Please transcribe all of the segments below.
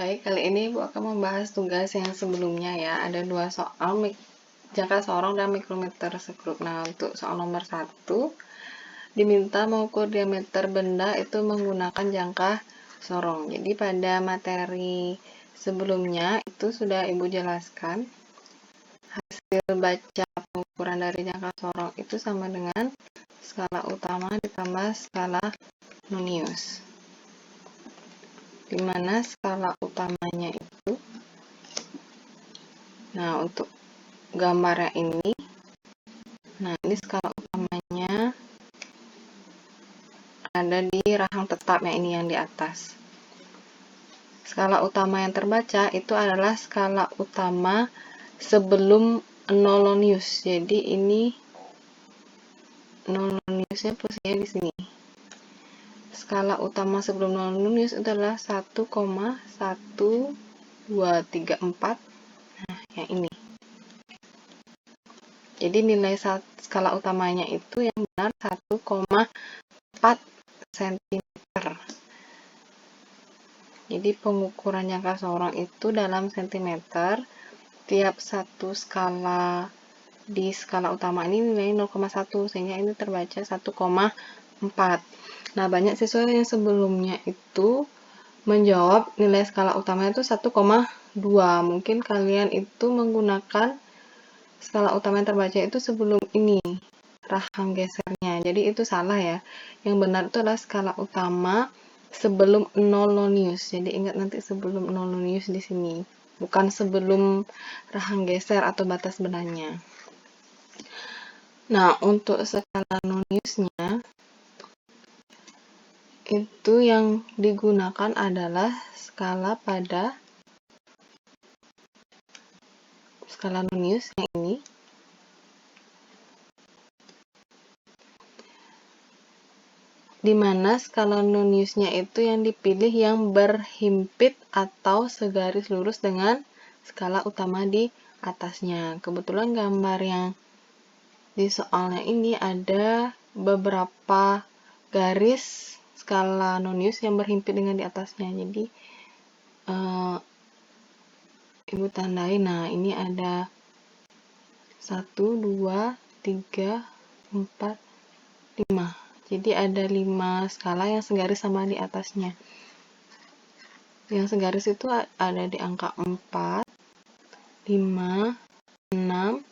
Baik, kali ini Ibu akan membahas tugas yang sebelumnya ya. Ada 2 soal jangka sorong dan mikrometer sekrup. Nah, untuk soal nomor 1, diminta mengukur diameter benda itu menggunakan jangka sorong. Jadi pada materi sebelumnya itu sudah Ibu jelaskan, hasil baca pengukuran dari jangka sorong itu sama dengan skala utama ditambah skala nonius, di mana skala utamanya itu, nah untuk gambarnya ini, nah ini skala utamanya ada di rahang tetapnya, ini yang di atas. Skala utama yang terbaca itu adalah skala utama sebelum nolonius. Jadi ini noloniusnya posisinya di sini. Skala utama sebelum nolonius adalah 1,1234. Nah, yang ini. Jadi nilai skala utamanya itu yang benar 1,4 cm. Jadi pengukuran jangka sorong itu dalam cm. Tiap satu skala di skala utama ini nilainya 0,1, sehingga ini terbaca 1,4. Nah, banyak siswa yang sebelumnya itu menjawab nilai skala utamanya itu 1,2. Mungkin kalian itu menggunakan skala utama yang terbaca itu sebelum ini, rahang gesernya. Jadi itu salah ya. Yang benar itu adalah skala utama sebelum nolonius. Jadi ingat nanti sebelum nolonius di sini, bukan sebelum rahang geser atau batas benahnya. Nah, untuk skala noniusnya itu yang digunakan adalah skala pada skala nonius yang ini. Di mana skala noniusnya itu yang dipilih yang berhimpit atau segaris lurus dengan skala utama di atasnya. Kebetulan gambar yang di soalnya ini ada beberapa garis skala nonius yang berhimpit dengan di atasnya. Jadi Ibu tandai. Nah, ini ada 1, 2, 3, 4, 5. Jadi ada 5 skala yang segaris sama di atasnya. Yang segaris itu ada di angka 4, 5, 6,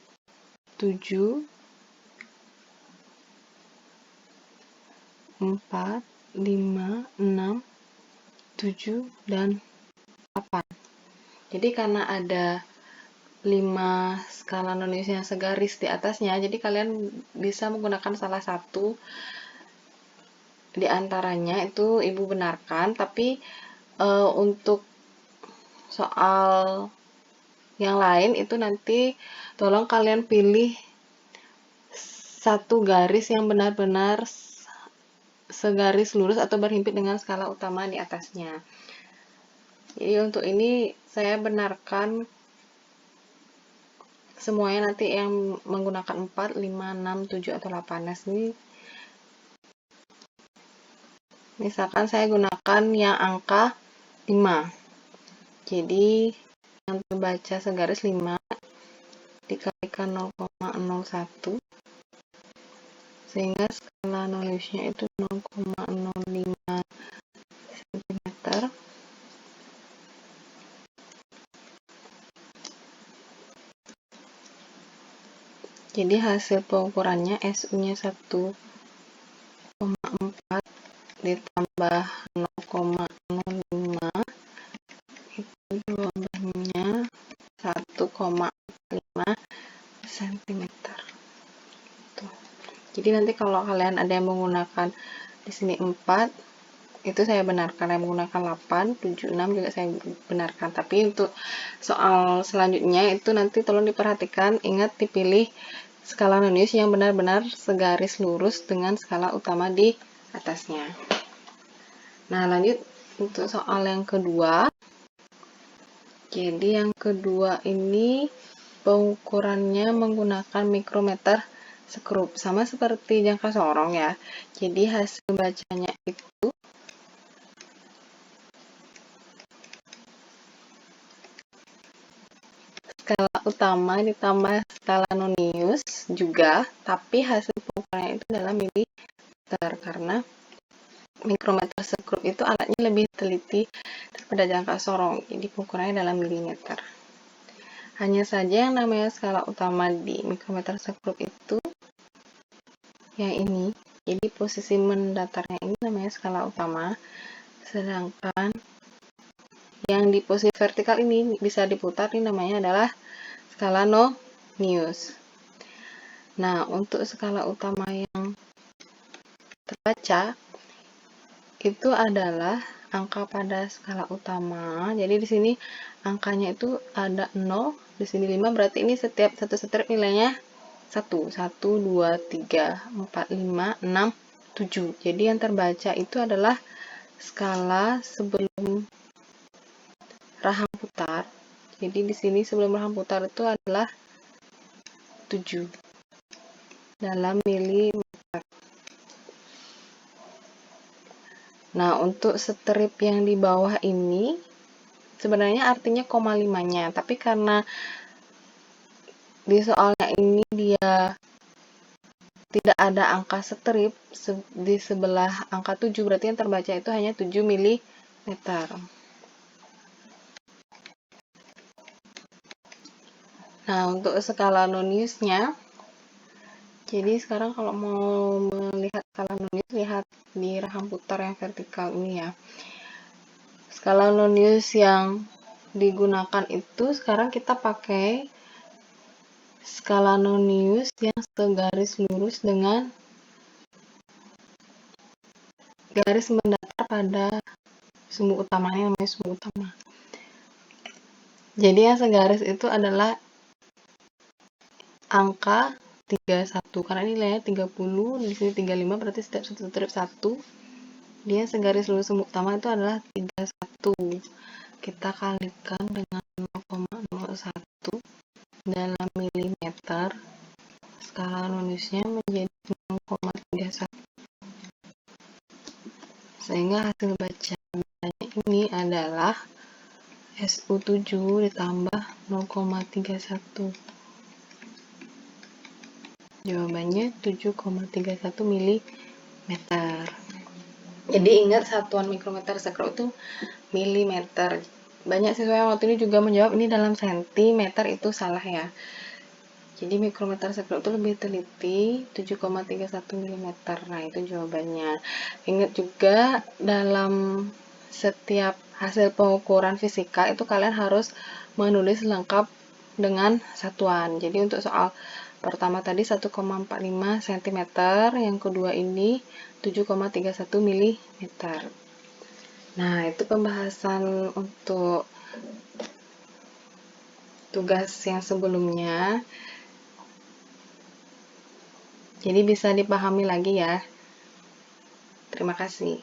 7, 4, 5, 6, 7, dan 8. Jadi karena ada 5 skala nonius yang segaris di atasnya, jadi kalian bisa menggunakan salah satu di antaranya itu Ibu benarkan, tapi untuk soal yang lain itu nanti tolong kalian pilih satu garis yang benar-benar segaris lurus atau berhimpit dengan skala utama di atasnya. Jadi untuk ini saya benarkan semuanya nanti yang menggunakan 4, 5, 6, 7, atau 8. Nah, ini misalkan saya gunakan yang angka 5. Jadi yang terbaca segaris 5 dikalikan 0,01, sehingga skala noniusnya itu 0,05 cm. Jadi hasil pengukurannya SU-nya 1,4 ditambah 0,05 itu jawabannya 1,5 cm. Tuh. Jadi nanti kalau kalian ada yang menggunakan di sini 4, itu saya benarkan. Yang menggunakan 8, 7, 6 juga saya benarkan. Tapi untuk soal selanjutnya itu nanti tolong diperhatikan, ingat dipilih skala nonius yang benar-benar segaris lurus dengan skala utama di atasnya. Nah, lanjut untuk soal yang kedua. Jadi yang kedua ini pengukurannya menggunakan mikrometer sekrup, sama seperti jangka sorong ya. Jadi hasil bacanya itu skala utama ditambah skala nonius juga, tapi hasil pengukurannya itu dalam milimeter, karena mikrometer sekrup itu alatnya lebih teliti daripada jangka sorong, jadi pengukurannya dalam milimeter. Hanya saja yang namanya skala utama di mikrometer sekrup itu yang ini, jadi posisi mendatarnya ini namanya skala utama, sedangkan yang di posisi vertikal ini bisa diputar, ini namanya adalah skala nonius. Nah, untuk skala utama yang terbaca itu adalah angka pada skala utama. Jadi di sini angkanya itu ada 0, di sini 5, berarti ini setiap satu strip nilainya 1, 1, 2, 3, 4, 5, 6, 7. Jadi yang terbaca itu adalah skala sebelum rahang putar. Jadi di sini sebelum rahang putar itu adalah 7 dalam milimeter. Nah, untuk strip yang di bawah ini sebenarnya artinya koma 5-nya, tapi karena di soalnya ini dia tidak ada angka strip di sebelah angka 7, berarti yang terbaca itu hanya 7 mm. Nah, untuk skala noniusnya, jadi sekarang kalau mau melihat skala nonius, lihat di rahang putar yang vertikal ini ya. Skala nonius yang digunakan itu sekarang kita pakai skala nonius yang segaris lurus dengan garis mendatar pada sumbu utama, ini namanya sumbu utama. Jadi yang segaris itu adalah angka 31, karena ini nilainya 30, di sini 35, berarti setiap satu strip 1. Dia segaris lurus sumbu utama itu adalah 31. Kita kalikan dengan 0,01 dalam milimeter, skala noniusnya menjadi 0,31. Sehingga hasil bacanya ini adalah SU7 ditambah 0,31. Jawabannya 7,31 mm. Jadi ingat satuan mikrometer sekrup itu milimeter. Banyak siswa yang waktu ini juga menjawab ini dalam sentimeter, itu salah ya. Jadi mikrometer sekrup itu lebih teliti, 7,31 mm. Nah, itu jawabannya. Ingat juga dalam setiap hasil pengukuran fisika itu kalian harus menulis lengkap dengan satuan. Jadi untuk soal pertama tadi 1,45 cm, yang kedua ini 7,31 mm. Nah, itu pembahasan untuk tugas yang sebelumnya. Jadi bisa dipahami lagi ya. Terima kasih.